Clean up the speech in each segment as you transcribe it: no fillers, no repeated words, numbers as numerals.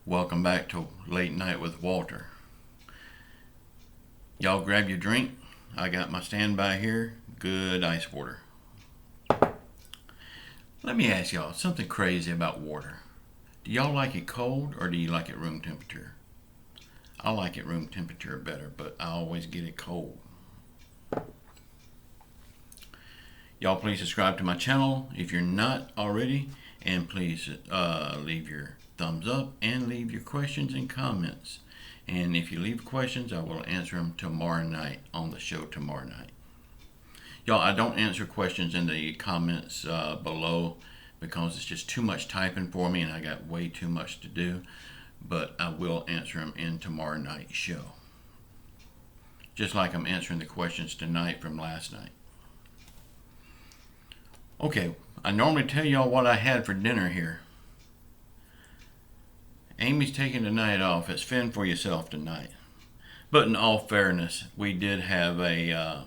Welcome back to Late Night with Walter. Y'all grab your drink. I got my standby here. Good ice water. Let me ask y'all something crazy about water. Do y'all like it cold or do you like it room temperature? I like it room temperature better, but I always get it cold. Y'all please subscribe to my channel if you're not already, and please leave your thumbs up and leave your questions and comments. And if you leave questions, I will answer them tomorrow night on the show tomorrow night. Y'all, I don't answer questions in the comments below because it's just too much typing for me and I got way too much to do. But I will answer them in tomorrow night's show. Just like I'm answering the questions tonight from last night. Okay, I normally tell y'all what I had for dinner here. Amy's taking the night off. It's fend for yourself tonight. But in all fairness, we did have a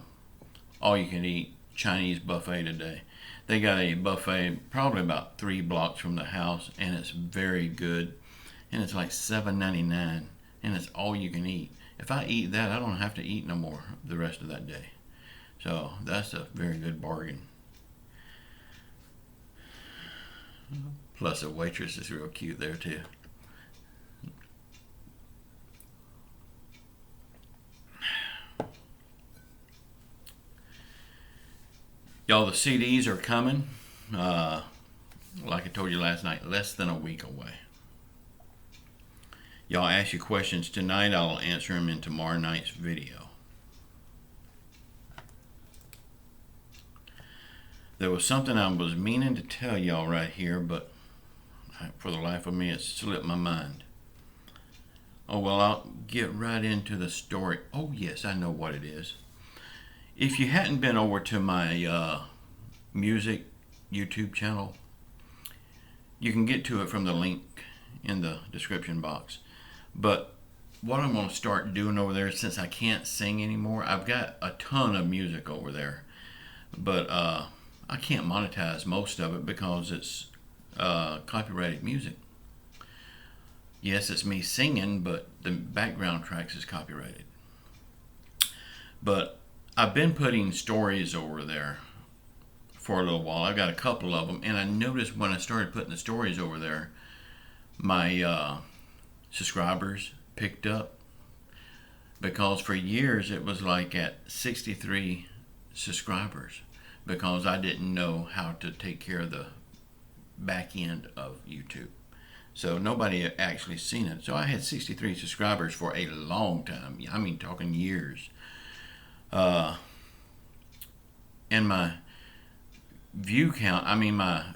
all-you-can-eat Chinese buffet today. They got a buffet probably about 3 blocks from the house, and it's very good. And it's like $7.99, and it's all you can eat. If I eat that, I don't have to eat no more the rest of that day. So that's a very good bargain. Plus the waitress is real cute there too. Y'all, the CDs are coming. Like I told you last night, less than a week away. Y'all ask your questions tonight. I'll answer them in tomorrow night's video. There was something I was meaning to tell y'all right here, but for the life of me, it slipped my mind. Oh, well, I'll get right into the story. Oh, yes, I know what it is. If you hadn't been over to my music YouTube channel, you can get to it from the link in the description box. But what I'm going to start doing over there, since I can't sing anymore, I've got a ton of music over there. But I can't monetize most of it because it's copyrighted music. Yes, it's me singing, but the background tracks is copyrighted. But I've been putting stories over there for a little while. I've got a couple of them, and I noticed when I started putting the stories over there, my subscribers picked up, because for years it was like at 63 subscribers because I didn't know how to take care of the back end of YouTube. So nobody actually seen it. So I had 63 subscribers for a long time. I mean, talking years. And my view count, my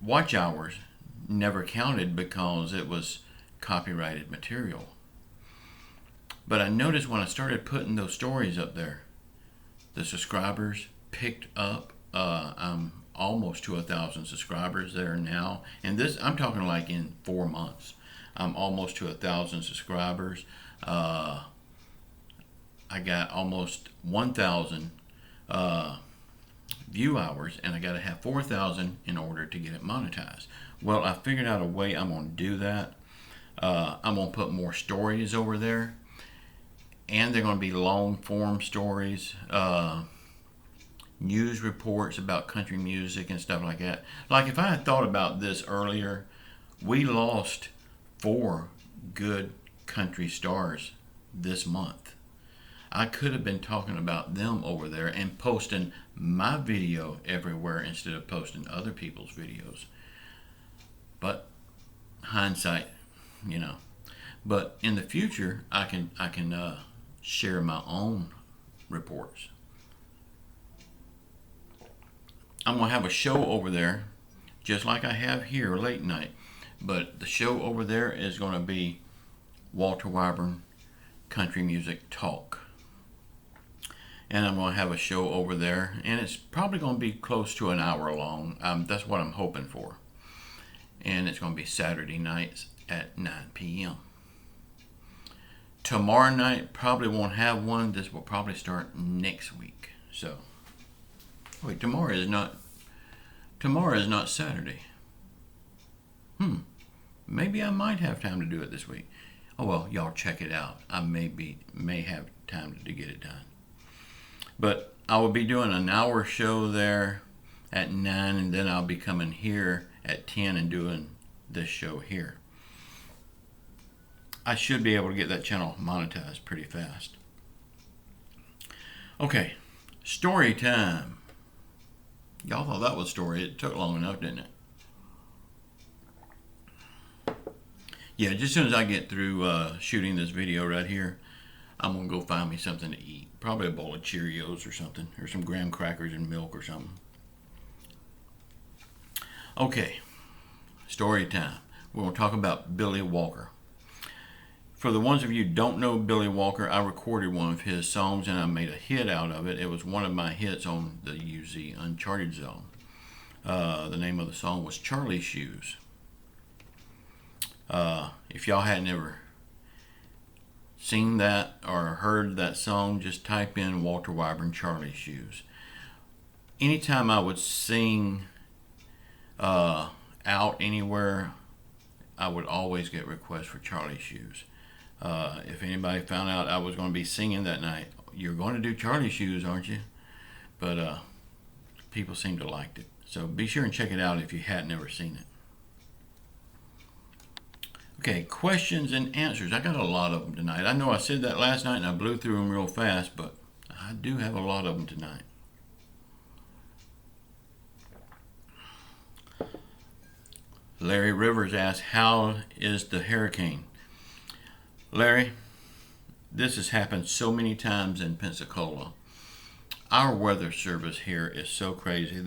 watch hours never counted because it was copyrighted material. But I noticed when I started putting those stories up there, the subscribers picked up. I'm almost to 1,000 subscribers there now, and this I'm talking like in 4 months. I'm almost to 1,000 subscribers. I got almost 1,000 view hours, and I got to have 4,000 in order to get it monetized. Well, I figured out a way I'm going to do that. I'm going to put more stories over there, and they're going to be long form stories, news reports about country music and stuff like that. Like if I had thought about this earlier, we lost 4 good country stars this month. I could have been talking about them over there and posting my video everywhere instead of posting other people's videos. But hindsight, But in the future, I can share my own reports. I'm going to have a show over there, just like I have here late night. But the show over there is going to be Walter Weyburn Country Music Talk. And I'm going to have a show over there, and it's probably going to be close to an hour long. That's what I'm hoping for. And it's going to be Saturday nights at 9 p.m. Tomorrow night probably won't have one. This will probably start next week. So, wait, tomorrow is not Saturday. maybe I might have time to do it this week. Oh well, y'all check it out. I may have time to get it done. But I will be doing an hour show there at 9, and then I'll be coming here at 10 and doing this show here. I should be able to get that channel monetized pretty fast. Okay, story time. Y'all thought that was story. It took long enough, didn't it? Yeah, just as soon as I get through shooting this video right here, I'm going to go find me something to eat. Probably a bowl of Cheerios or something, or some graham crackers and milk or something. Okay, story time. We're going to talk about Billy Walker. For the ones of you who don't know Billy Walker, I recorded one of his songs and I made a hit out of it. It was one of my hits on the UZ Uncharted Zone. The name of the song was Charlie's Shoes. If y'all hadn't ever seen that or heard that song, just type in Walter Weyburn Charlie's Shoes. Anytime I would sing out anywhere, I would always get requests for Charlie's Shoes. If anybody found out I was going to be singing that night, you're going to do Charlie's Shoes, aren't you? But people seem to like it. So be sure and check it out if you hadn't ever seen it. Okay, questions and answers. I got a lot of them tonight. I know I said that last night and I blew through them real fast, but I do have a lot of them tonight. Larry Rivers asks, how is the hurricane? Larry, this has happened so many times in Pensacola. Our weather service here is so crazy.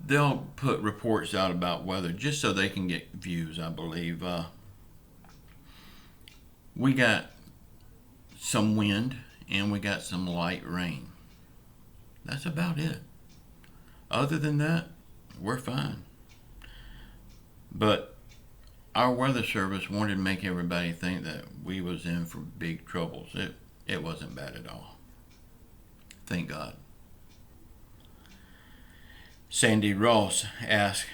They'll put reports out about weather just so they can get views, I believe. We got some wind and we got some light rain. That's about it. Other than that, we're fine. But our weather service wanted to make everybody think that we was in for big troubles. It wasn't bad at all. Thank God. Sandy Ross asked,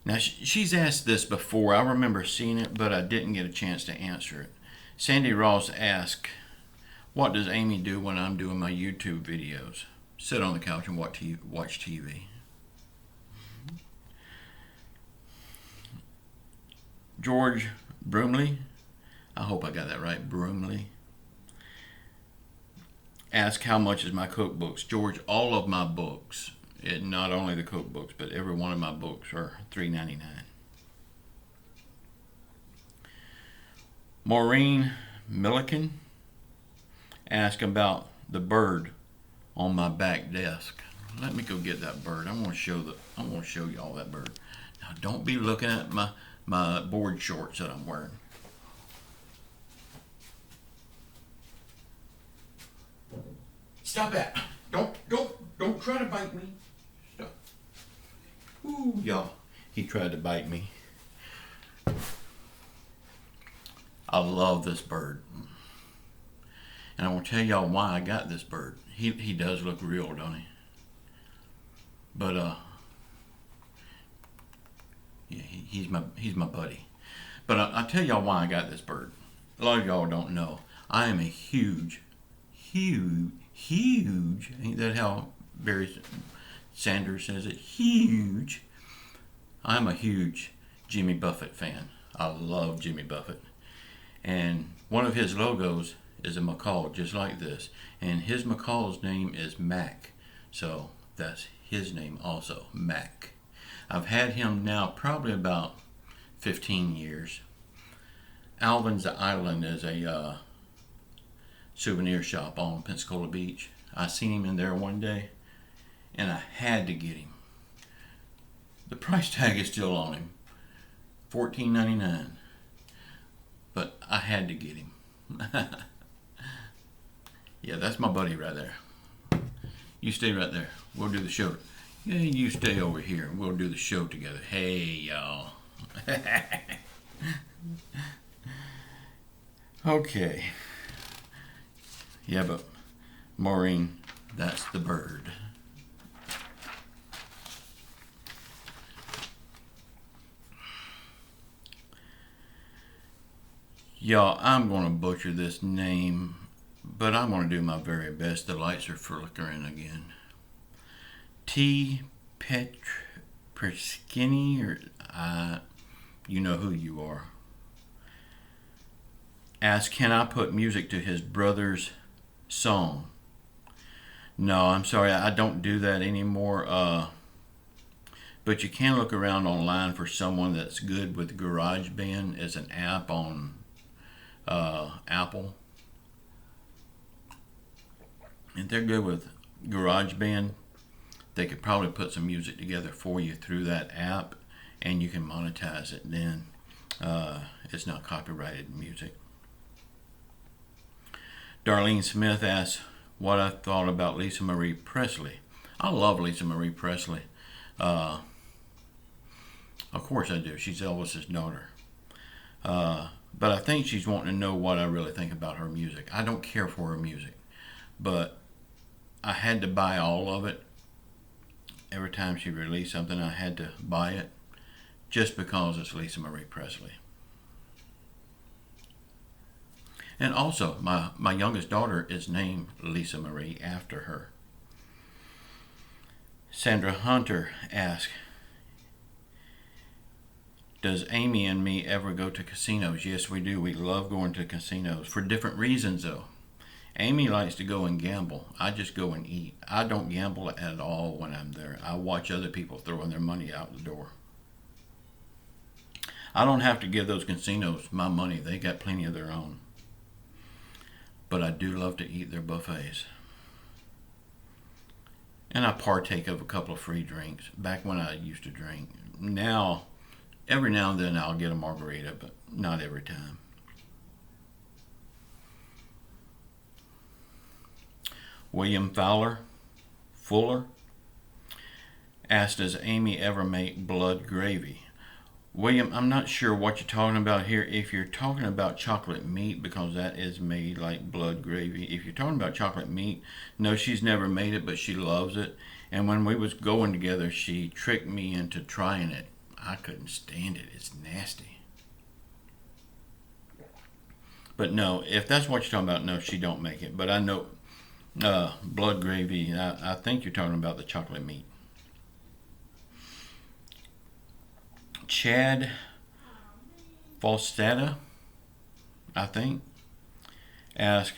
now she's asked this before. I remember seeing it, but I didn't get a chance to answer it. Sandy Ross asked, what does Amy do when I'm doing my YouTube videos? Sit on the couch and watch TV. George Broomley, I hope I got that right, Broomley, asked how much is my cookbooks. George, all of my books, not only the cookbooks, but every one of my books are $3.99. Maureen Milliken asked about the bird on my back desk. Let me go get that bird. I'm going to show y'all that bird. Now don't be looking at my board shorts that I'm wearing. Stop that. Don't try to bite me. Stop. Ooh, y'all. He tried to bite me. I love this bird. And I will tell y'all why I got this bird. He does look real, don't he? But yeah, he's my buddy. But I'll tell y'all why I got this bird. A lot of y'all don't know. I am a huge, ain't that how Barry Sanders says it? Huge. I'm a huge Jimmy Buffett fan. I love Jimmy Buffett. And one of his logos is a macaw just like this. And his macaw's name is Mac. So that's his name also, Mac. I've had him now probably about 15 years. Alvin's Island is a souvenir shop on Pensacola Beach. I seen him in there one day and I had to get him. The price tag is still on him, $14.99. But I had to get him. Yeah, that's my buddy right there. You stay right there. We'll do the show. Yeah, you stay over here and we'll do the show together. Hey, y'all. Okay. Yeah, but Maureen, that's the bird. Y'all, I'm going to butcher this name, but I'm going to do my very best. The lights are flickering again. T. Petriskini, or you know who you are. Asked, can I put music to his brother's song? No, I'm sorry, I don't do that anymore. But you can look around online for someone that's good with GarageBand as an app on Apple. If they're good with GarageBand, they could probably put some music together for you through that app, and you can monetize it then. It's not copyrighted music. Darlene Smith asks what I thought about Lisa Marie Presley. I love Lisa Marie Presley. Of course I do. She's Elvis's daughter. But I think she's wanting to know what I really think about her music. I don't care for her music, but I had to buy all of it. Every time she released something, I had to buy it just because it's Lisa Marie Presley. And also, my youngest daughter is named Lisa Marie after her. Sandra Hunter asks, does Amy and me ever go to casinos? Yes, we do. We love going to casinos for different reasons, though. Amy likes to go and gamble. I just go and eat. I don't gamble at all when I'm there. I watch other people throwing their money out the door. I don't have to give those casinos my money. They got plenty of their own. But I do love to eat their buffets. And I partake of a couple of free drinks. Back when I used to drink. Now, every now and then I'll get a margarita, but not every time. William Fuller asked, does Amy ever make blood gravy? William, I'm not sure what you're talking about here. If you're talking about chocolate meat, because that is made like blood gravy. If you're talking about chocolate meat, no, she's never made it, but she loves it. And when we was going together, she tricked me into trying it. I couldn't stand it. It's nasty. But no, if that's what you're talking about, no, she don't make it. But I know blood gravy, I think you're talking about the chocolate meat. Chad Falstata, I think, asked,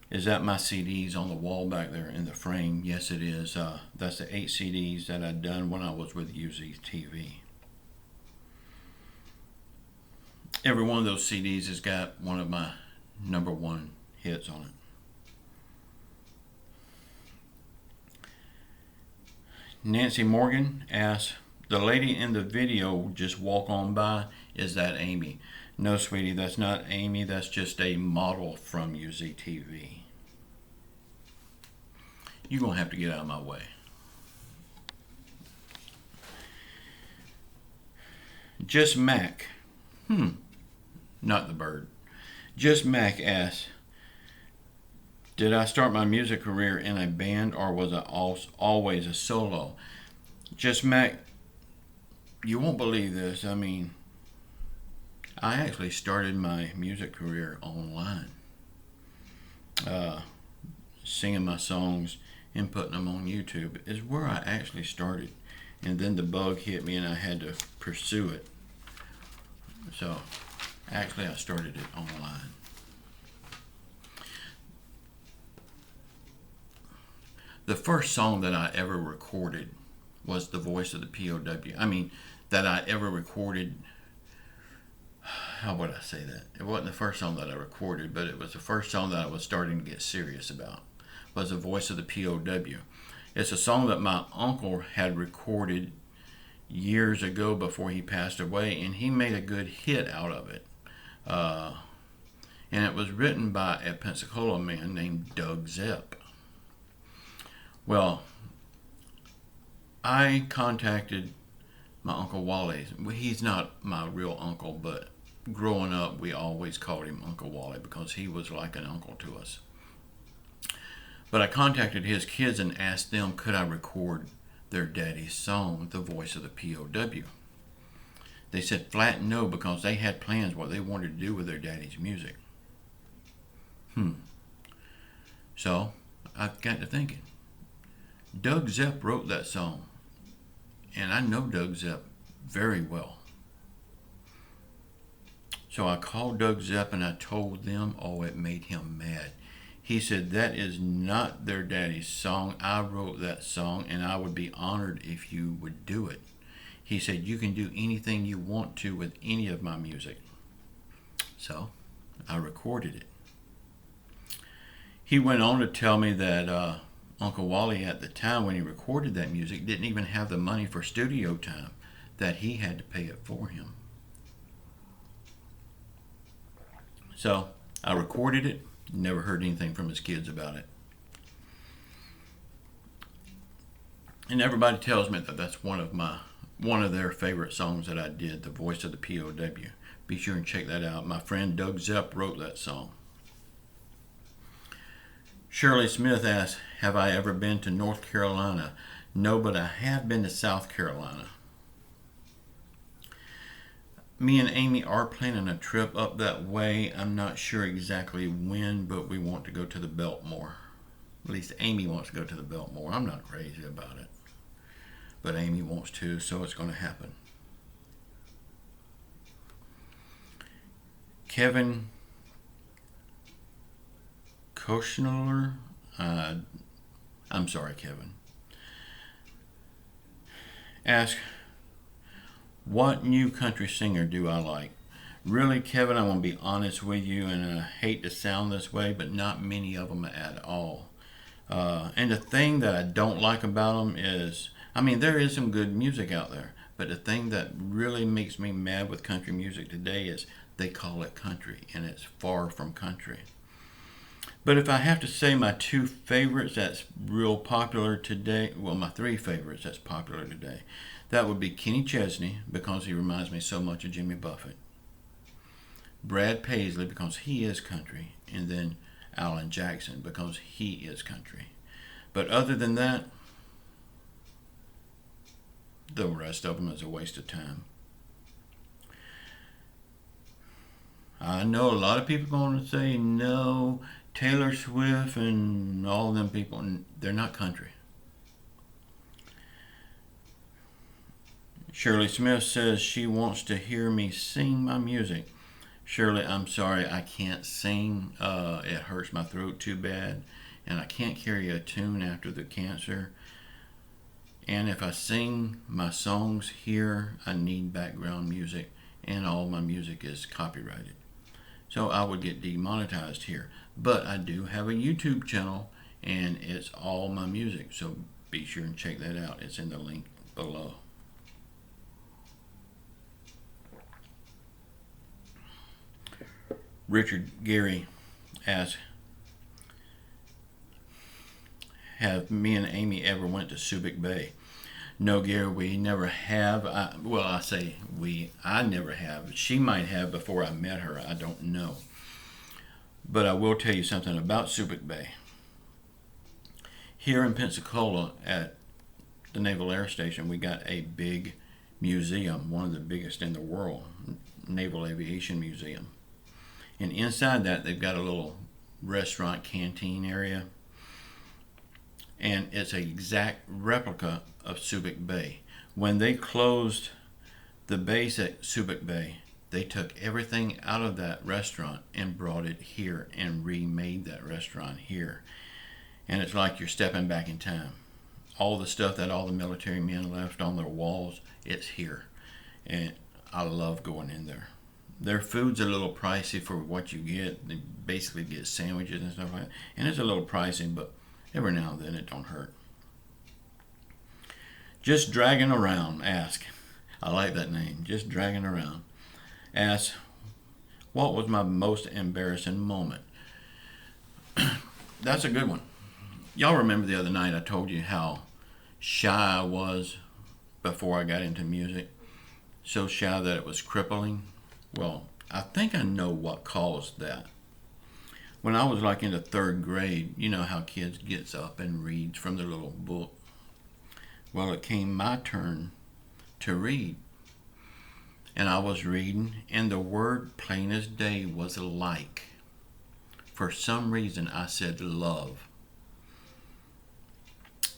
is that my CDs on the wall back there in the frame? Yes, it is. That's the 8 CDs that I'd done when I was with UZTV. Every one of those CDs has got one of my #1 hits on it. Nancy Morgan asks, the lady in the video just walk on by, is that Amy? No, sweetie, that's not Amy. That's just a model from UZTV. You're going to have to get out of my way. Just Mac. Not the bird. Just Mac asks, did I start my music career in a band or was I always a solo? Just Mac, you won't believe this. I mean, I actually started my music career online. Singing my songs and putting them on YouTube is where I actually started. And then the bug hit me and I had to pursue it. So, actually I started it online. The first song that I ever recorded was The Voice of the POW. I mean, that I ever recorded, how would I say that? It wasn't the first song that I recorded, but it was the first song that I was starting to get serious about, was The Voice of the POW. It's a song that my uncle had recorded years ago before he passed away, and he made a good hit out of it. And it was written by a Pensacola man named Doug Zepp. Well, I contacted my Uncle Wally. He's not my real uncle, but growing up we always called him Uncle Wally because he was like an uncle to us. But I contacted his kids and asked them, could I record their daddy's song, The Voice of the POW? They said flat no because they had plans what they wanted to do with their daddy's music. So I got to thinking. Doug Zepp wrote that song, and I know Doug Zepp very well. So I called Doug Zepp and I told them, oh, it made him mad. He said, that is not their daddy's song. I wrote that song, and I would be honored if you would do it. He said, you can do anything you want to with any of my music. So I recorded it. He went on to tell me that Uncle Wally at the time when he recorded that music didn't even have the money for studio time, that he had to pay it for him. So I recorded it, never heard anything from his kids about it. And everybody tells me that that's one of their favorite songs that I did, The Voice of the POW. Be sure and check that out. My friend Doug Zepp wrote that song. Shirley Smith asks, have I ever been to North Carolina? No, but I have been to South Carolina. Me and Amy are planning a trip up that way. I'm not sure exactly when, but we want to go to the Biltmore. At least Amy wants to go to the Biltmore. I'm not crazy about it, but Amy wants to, so it's going to happen. Kevin Koshner, I'm sorry, Kevin, ask, what new country singer do I like? Really, Kevin, I want to be honest with you, and I hate to sound this way, but not many of them at all. And the thing that I don't like about them is, there is some good music out there, but the thing that really makes me mad with country music today is they call it country, and it's far from country. But if I have to say my two favorites that's real popular today, well, my three favorites that's popular today, that would be Kenny Chesney, because he reminds me so much of Jimmy Buffett, Brad Paisley, because he is country, and then Alan Jackson, because he is country. But other than that, the rest of them is a waste of time. I know a lot of people are going to say, no, Taylor Swift and all them people, they're not country. Shirley Smith says she wants to hear me sing my music. Shirley, I'm sorry, I can't sing. It hurts my throat too bad, and I can't carry a tune after the cancer. And if I sing my songs here, I need background music, and all my music is copyrighted. So I would get demonetized here. But I do have a YouTube channel, and it's all my music, so be sure and check that out. It's in the link below. Richard Gary asks, have me and Amy ever went to Superbay? No, Gary, we never have. I say we. I never have. She might have before I met her. I don't know. But I will tell you something about Superbay. Here in Pensacola at the Naval Air Station, we got a big museum, one of the biggest in the world, Naval Aviation Museum. And inside that, they've got a little restaurant canteen area. And it's an exact replica of Superbay. When they closed the base at Superbay, they took everything out of that restaurant and brought it here and remade that restaurant here. And it's like you're stepping back in time. All the stuff that all the military men left on their walls, it's here. And I love going in there. Their food's a little pricey for what you get. They basically get sandwiches and stuff like that. And it's a little pricey, but every now and then it don't hurt. Just Dragging Around, ask. I like that name, Just Dragging Around. Ask, what was my most embarrassing moment? That's a good one. Y'all remember the other night I told you how shy I was before I got into music? So shy that it was crippling. Well, I think I know what caused that. When I was like in the third grade, you know how kids gets up and reads from their little book. Well, it came my turn to read. and I was reading, and the word plain as day was like. For some reason, I said love.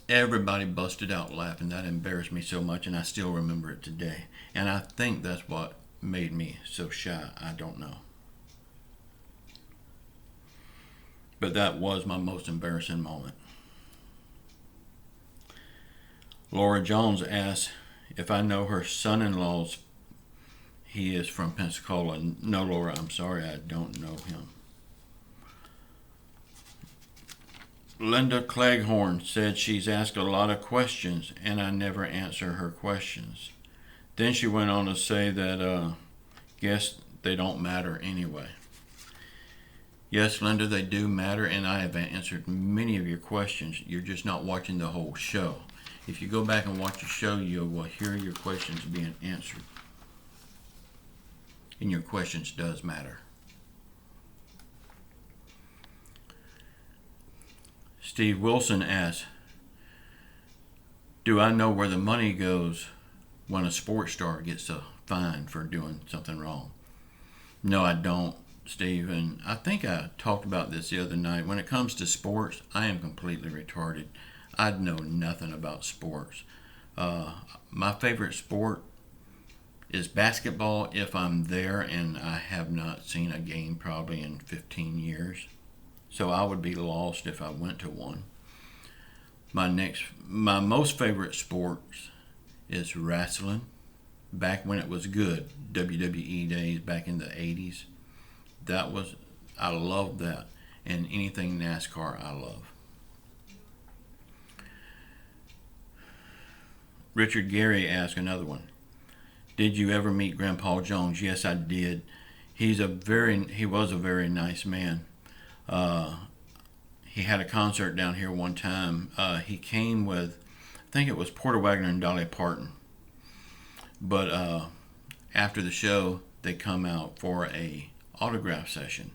Everybody busted out laughing. That embarrassed me so much, and I still remember it today. And I think that's what made me so shy. I don't know. But that was my most embarrassing moment. Laura Jones asks if I know her son-in-law's. He is from Pensacola. No, Laura, I'm sorry, I don't know him. Linda Cleghorn said she's asked a lot of questions and I never answer her questions. Then she went on to say that guess they don't matter anyway. Yes, Linda, they do matter, and I have answered many of your questions. You're just not watching the whole show. If you go back and watch the show, you will hear your questions being answered. And your questions does matter. Steve Wilson asks, do I know where the money goes when a sports star gets a fine for doing something wrong? No, I don't, Steve. And I think I talked about this the other night. When it comes to sports, I am completely retarded. I know nothing about sports. My favorite sport is basketball if I'm there, and I have not seen a game probably in 15 years. So I would be lost if I went to one. My most favorite sports is wrestling. Back when it was good, WWE days back in the 80s. I love that. And anything NASCAR I love. Richard Gary asked another one. Did you ever meet Grandpa Jones? Yes, I did. He was a very nice man. He had a concert down here one time. He came with, I think it was Porter Wagoner and Dolly Parton. But after the show, they come out for a autograph session.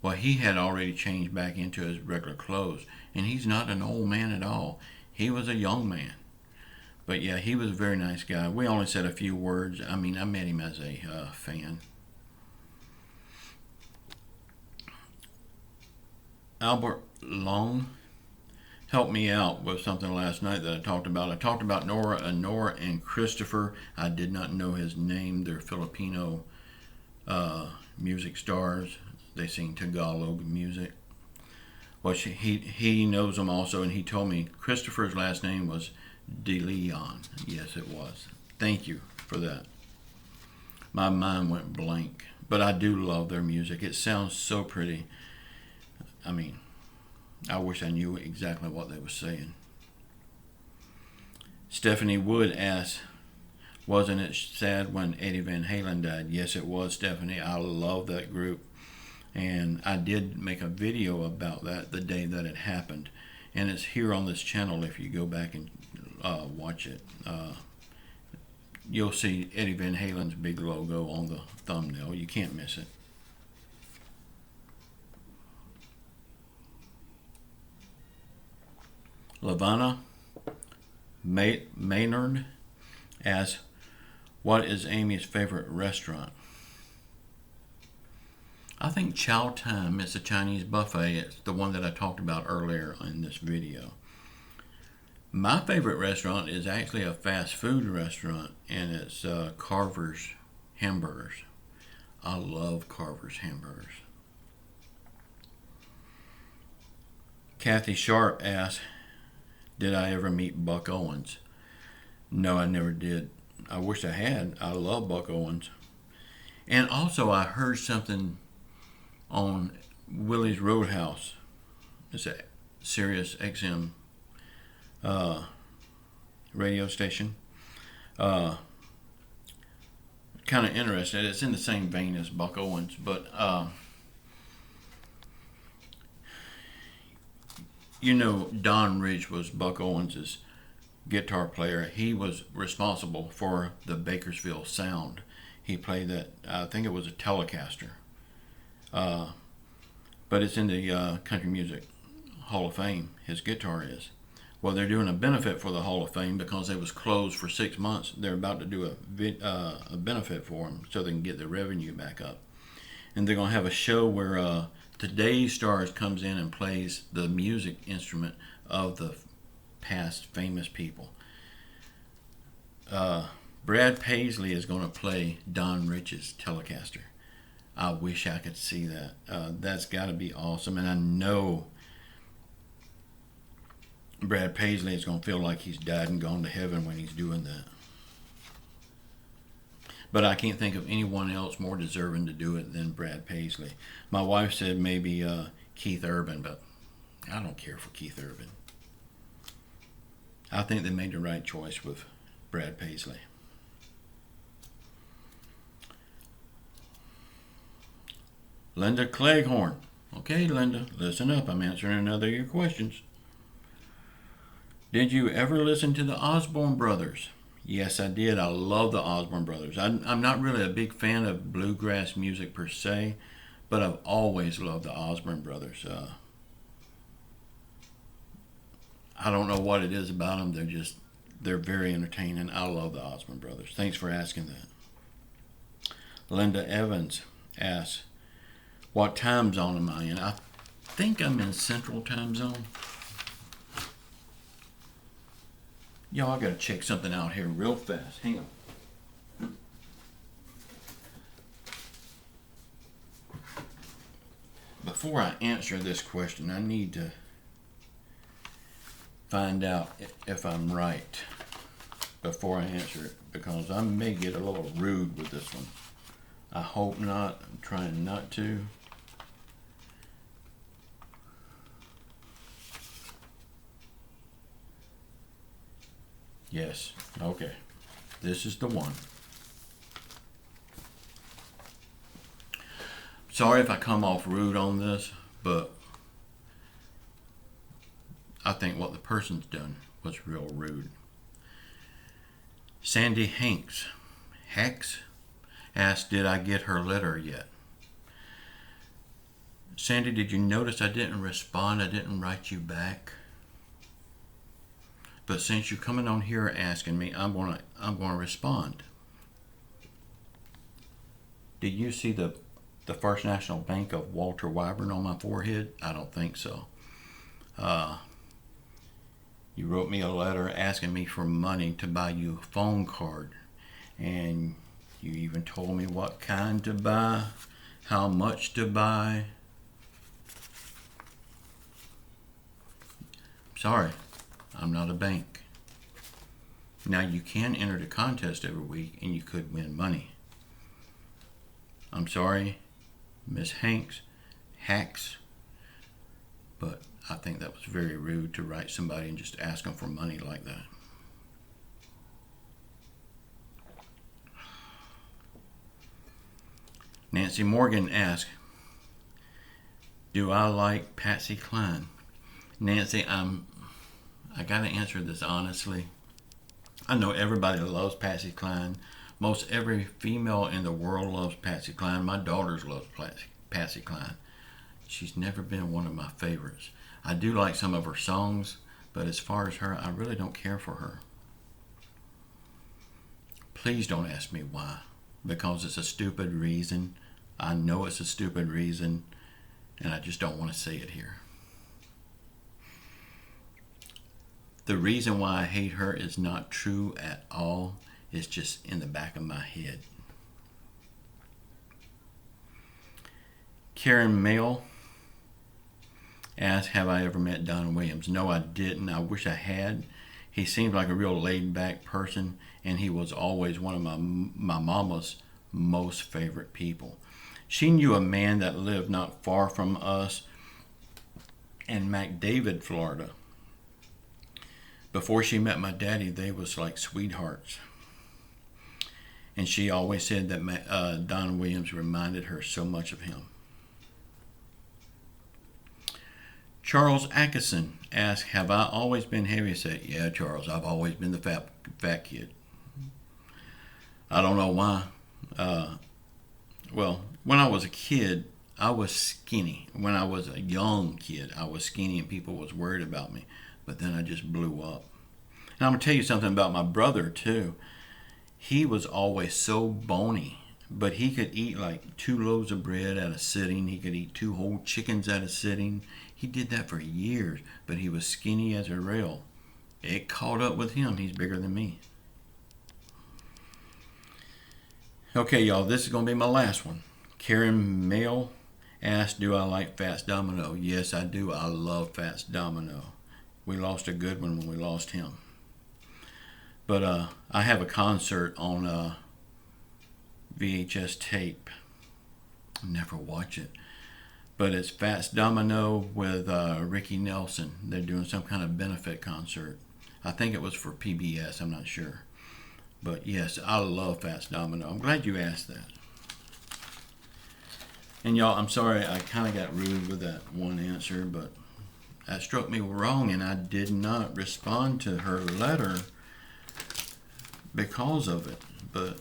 Well, he had already changed back into his regular clothes, and he's not an old man at all. He was a young man. But yeah, he was a very nice guy. We only said a few words. I mean, I met him as a fan. Albert Long helped me out with something last night that I talked about. I talked about Nora and Christopher. I did not know his name. They're Filipino music stars. They sing Tagalog music. Well, he knows them also, and he told me Christopher's last name was De Leon. Yes, it was. Thank you for that. My mind went blank. But I do love their music. It sounds so pretty. I mean, I wish I knew exactly what they were saying. Stephanie Wood asked, wasn't it sad when Eddie Van Halen died? Yes, it was, Stephanie. I love that group. And I did make a video about that the day that it happened. And it's here on this channel if you go back and watch it. You'll see Eddie Van Halen's big logo on the thumbnail. You can't miss it. Lavana Maynard asks, what is Amy's favorite restaurant? I think Chow Time is a Chinese buffet. It's the one that I talked about earlier in this video. My favorite restaurant is actually a fast food restaurant, and it's Carver's Hamburgers. I love Carver's Hamburgers. Kathy Sharp asks, did I ever meet Buck Owens? No, I never did. I wish I had. I love Buck Owens. And also I heard something on Willie's Roadhouse. It's a Sirius XM radio station. Kind of interesting. It's in the same vein as Buck Owens, but Don Ridge was Buck Owens' guitar player. He was responsible for the Bakersfield sound. He played that, I think it was a Telecaster. But it's in the Country Music Hall of Fame, his guitar is. Well, they're doing a benefit for the Hall of Fame because they was closed for 6 months. They're about to do a benefit for them so they can get their revenue back up. And they're going to have a show where Today's Stars comes in and plays the music instrument of the past famous people. Brad Paisley is going to play Don Rich's Telecaster. I wish I could see that. That's got to be awesome. And I know Brad Paisley is going to feel like he's died and gone to heaven when he's doing that. But I can't think of anyone else more deserving to do it than Brad Paisley. My wife said maybe Keith Urban, but I don't care for Keith Urban. I think they made the right choice with Brad Paisley. Linda Cleghorn. Okay, Linda, listen up. I'm answering another of your questions. Did you ever listen to the Osborne Brothers? Yes, I did. I love the Osborne Brothers. I'm not really a big fan of bluegrass music per se, but I've always loved the Osborne Brothers. I don't know what it is about them. They're very entertaining. I love the Osborne Brothers. Thanks for asking that. Linda Evans asks, what time zone am I in? I think I'm in Central Time Zone. Yo, I gotta check something out here real fast. Hang on. Before I answer this question, I need to find out if I'm right before I answer it, because I may get a little rude with this one. I hope not. I'm trying not to. Yes, okay. This is the one. Sorry if I come off rude on this, but I think what the person's done was real rude. Sandy Hex asked, did I get her letter yet? Sandy, did you notice I didn't respond? I didn't write you back. But since you're coming on here asking me, I'm gonna respond. Did you see the First National Bank of Walter Weyburn on my forehead? I don't think so. You wrote me a letter asking me for money to buy you a phone card, and you even told me what kind to buy, how much to buy. Sorry, I'm not a bank. Now you can enter the contest every week and you could win money. I'm sorry, Miss Hacks, but I think that was very rude to write somebody and just ask them for money like that. Nancy Morgan asked, do I like Patsy Klein? Nancy, I gotta answer this honestly. I know everybody loves Patsy Klein. Most every female in the world loves Patsy Klein. My daughters love Patsy Klein. She's never been one of my favorites. I do like some of her songs, but as far as her, I really don't care for her. Please don't ask me why, because it's a stupid reason. I know it's a stupid reason, and I just don't want to say it here. The reason why I hate her is not true at all. It's just in the back of my head. Karen Mail asked, have I ever met Don Williams? No, I didn't. I wish I had. He seemed like a real laid-back person, and he was always one of my mama's most favorite people. She knew a man that lived not far from us in McDavid, Florida. Before she met my daddy, they was like sweethearts. And she always said that Don Williams reminded her so much of him. Charles Atkinson asked, have I always been heavyset? Yeah, Charles, I've always been the fat kid. I don't know why. Well, when I was a kid, I was skinny. When I was a young kid, I was skinny and people was worried about me. but then I just blew up. And I'm going to tell you something about my brother, too. He was always so bony, but he could eat like 2 loaves of bread at a sitting. He could eat 2 whole chickens at a sitting. He did that for years, but he was skinny as a rail. It caught up with him. He's bigger than me. Okay, y'all, this is going to be my last one. Karen Mail asked, do I like Fast Domino? Yes, I do. I love Fast Domino. We lost a good one when we lost him. But I have a concert on VHS tape. I never watch it. But it's Fast Domino with Ricky Nelson. They're doing some kind of benefit concert. I think it was for PBS. I'm not sure. But yes, I love Fast Domino. I'm glad you asked that. And y'all, I'm sorry I kind of got rude with that one answer, but that struck me wrong, and I did not respond to her letter because of it. But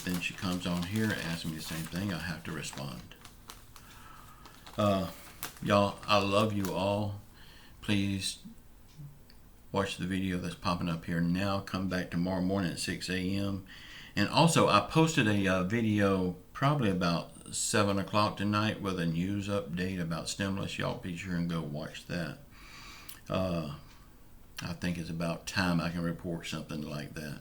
then she comes on here asking me the same thing. I have to respond. Y'all, I love you all. Please watch the video that's popping up here now. Come back tomorrow morning at 6 a.m. And also, I posted a video probably about 7 o'clock tonight with a news update about stimulus. Y'all be sure and go watch that. I think it's about time I can report something like that.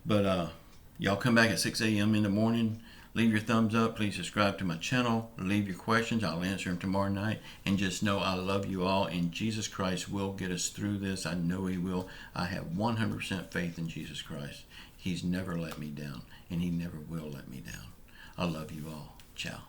But y'all come back at 6 a.m. in the morning. Leave your thumbs up. Please subscribe to my channel. Leave your questions. I'll answer them tomorrow night. And just know I love you all. And Jesus Christ will get us through this. I know He will. I have 100% faith in Jesus Christ. He's never let me down. And He never will let me down. I love you all. Ciao.